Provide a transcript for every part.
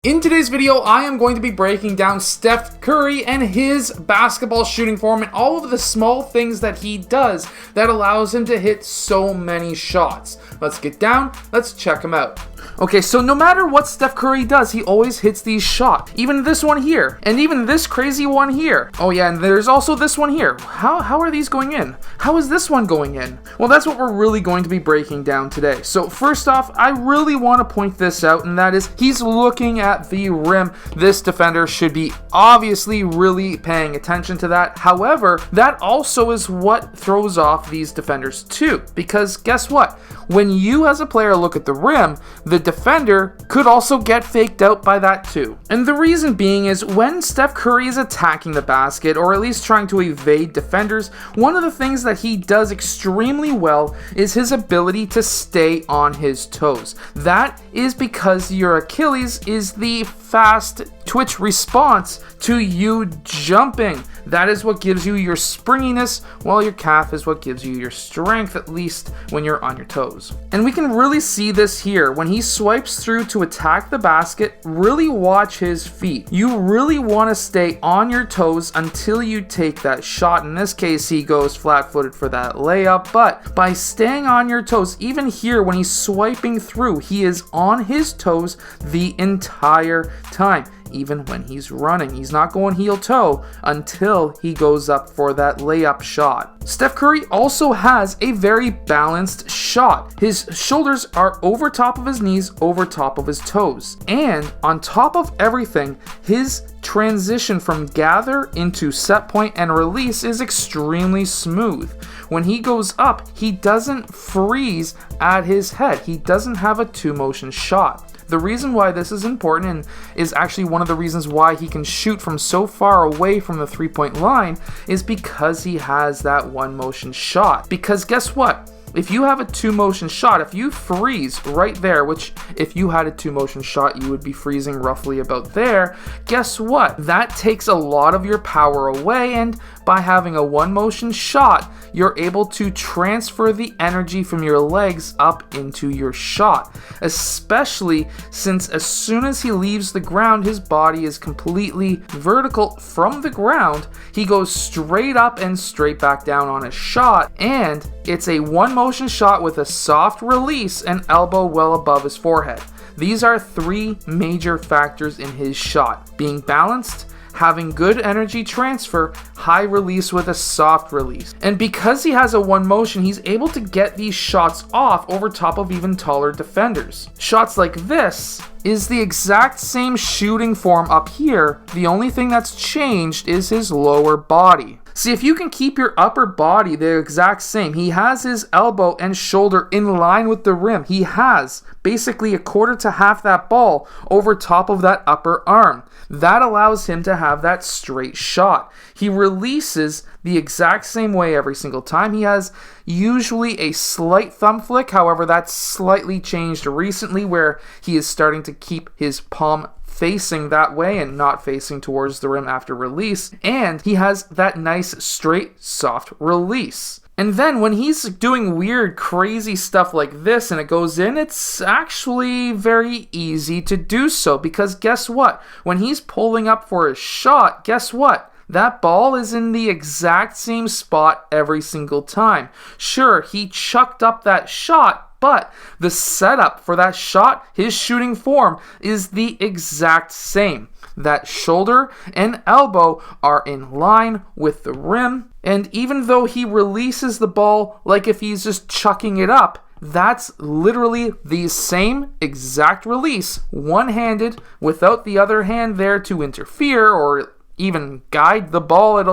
In today's video, I am going to be breaking down Steph Curry and his basketball shooting form and all of the small things that he does that allows him to hit so many shots. Let's get down, let's check him out. Okay, so no matter what Steph Curry does, he always hits these shots. Even this one here, and even this crazy one here. Oh yeah, and there's also this one here. How are these going in? How is this one going in? Well, that's what we're really going to be breaking down today. So first off, I really want to point this out, and that is he's looking at the rim. This defender should be obviously really paying attention to that. However, that also is what throws off these defenders too. Because guess what? When you as a player look at the rim, the defender could also get faked out by that too. And the reason being is when Steph Curry is attacking the basket, or at least trying to evade defenders, one of the things that he does extremely well is his ability to stay on his toes. That is because your Achilles is the fast twitch response to you jumping. That is what gives you your springiness, while your calf is what gives you your strength, at least when you're on your toes. And we can really see this here. When he swipes through to attack the basket, really watch his feet. You really want to stay on your toes until you take that shot. In this case, he goes flat-footed for that layup, but by staying on your toes, even here when he's swiping through, he is on his toes the entire time. Even when he's running, he's not going heel toe until he goes up for that layup shot. Steph Curry also has a very balanced shot. His shoulders are over top of his knees, over top of his toes. And on top of everything, his transition from gather into set point and release is extremely smooth. When he goes up, he doesn't freeze at his head. He doesn't have a two-motion shot. The reason why this is important, and is actually one of the reasons why he can shoot from so far away from the three-point line, is because he has that one-motion shot. Because guess what? If you have a two-motion shot, if you freeze right there, which if you had a two-motion shot, you would be freezing roughly about there, guess what? That takes a lot of your power away, and by having a one-motion shot, you're able to transfer the energy from your legs up into your shot. Especially since as soon as he leaves the ground, his body is completely vertical from the ground. He goes straight up and straight back down on his shot, and it's a one-motion shot with a soft release and elbow well above his forehead. These are three major factors in his shot: being balanced, having good energy transfer, high release with a soft release. And because he has a one motion, he's able to get these shots off over top of even taller defenders. Shots like this is the exact same shooting form up here. The only thing that's changed is his lower body. See, if you can keep your upper body the exact same, he has his elbow and shoulder in line with the rim. He has basically a quarter to half that ball over top of that upper arm. That allows him to have that straight shot. He releases the exact same way every single time. He has usually a slight thumb flick. However, that's slightly changed recently, where he is starting to keep his palm facing that way and not facing towards the rim after release. And he has that nice straight soft release. And then when he's doing weird, crazy stuff like this and it goes in, it's actually very easy to do so, because guess what? When he's pulling up for his shot, guess what? That ball is in the exact same spot every single time. Sure, he chucked up that shot, but the setup for that shot, his shooting form, is the exact same. That shoulder and elbow are in line with the rim, and even though he releases the ball like if he's just chucking it up, that's literally the same exact release, one-handed, without the other hand there to interfere or even guide the ball at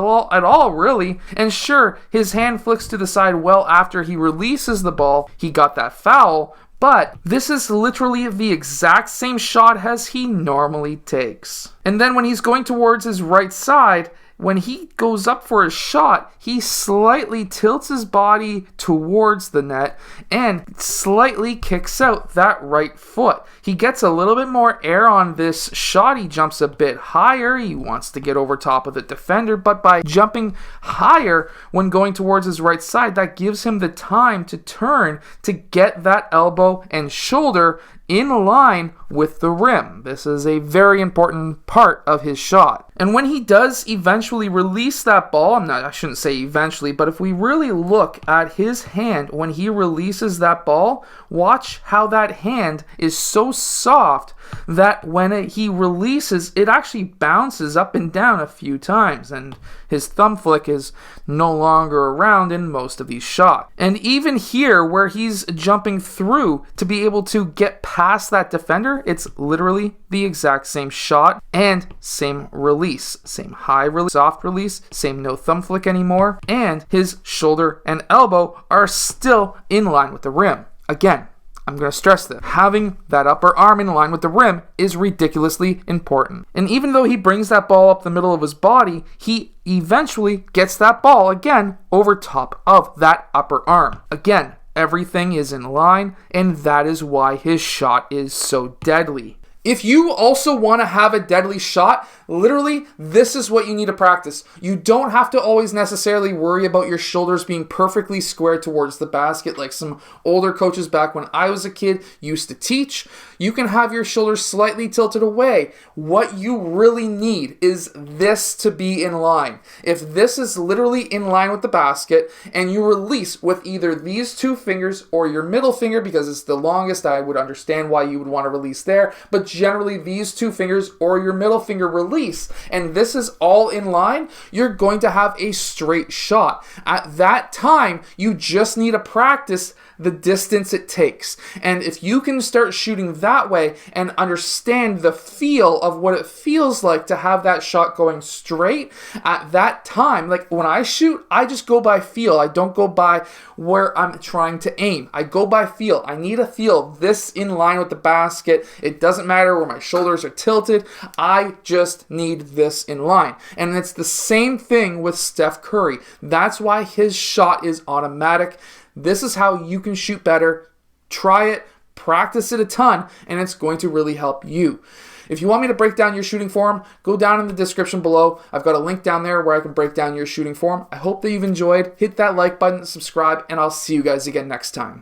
all really. And sure, his hand flicks to the side well after he releases the ball. He got that foul, but this is literally the exact same shot as he normally takes. And then when he's going towards his right side, when he goes up for a shot, he slightly tilts his body towards the net and slightly kicks out that right foot. He gets a little bit more air on this shot. He jumps a bit higher. He wants to get over top of the defender, but by jumping higher when going towards his right side, that gives him the time to turn to get that elbow and shoulder in line with the rim. This is a very important part of his shot. And when he does eventually release that ball, I shouldn't say eventually, but if we really look at his hand when he releases that ball, watch how that hand is so soft that when he releases, it actually bounces up and down a few times, and his thumb flick is no longer around in most of these shots. And even here, where he's jumping through to be able to get past that defender, it's literally the exact same shot and same release. Same high release, soft release, same no thumb flick anymore, and his shoulder and elbow are still in line with the rim. Again, I'm going to stress that having that upper arm in line with the rim is ridiculously important. And even though he brings that ball up the middle of his body, he eventually gets that ball again over top of that upper arm. Again, everything is in line, and that is why his shot is so deadly. If you also want to have a deadly shot, literally, this is what you need to practice. You don't have to always necessarily worry about your shoulders being perfectly square towards the basket like some older coaches back when I was a kid used to teach. You can have your shoulders slightly tilted away. What you really need is this to be in line. If this is literally in line with the basket and you release with either these two fingers or your middle finger, because it's the longest, I would understand why you would want to release there, but generally these two fingers or your middle finger release, and this is all in line, you're going to have a straight shot. At that time, you just need to practice the distance it takes. And if you can start shooting that way and understand the feel of what it feels like to have that shot going straight, at that time, like when I shoot, I just go by feel. I don't go by where I'm trying to aim. I go by feel. I need to feel this in line with the basket. It doesn't matter where my shoulders are tilted. I just need this in line. And it's the same thing with Steph Curry. That's why his shot is automatic. This is how you can shoot better. Try it, practice it a ton, and it's going to really help you. If you want me to break down your shooting form, go down in the description below. I've got a link down there where I can break down your shooting form. I hope that you've enjoyed. Hit that like button, subscribe, and I'll see you guys again next time.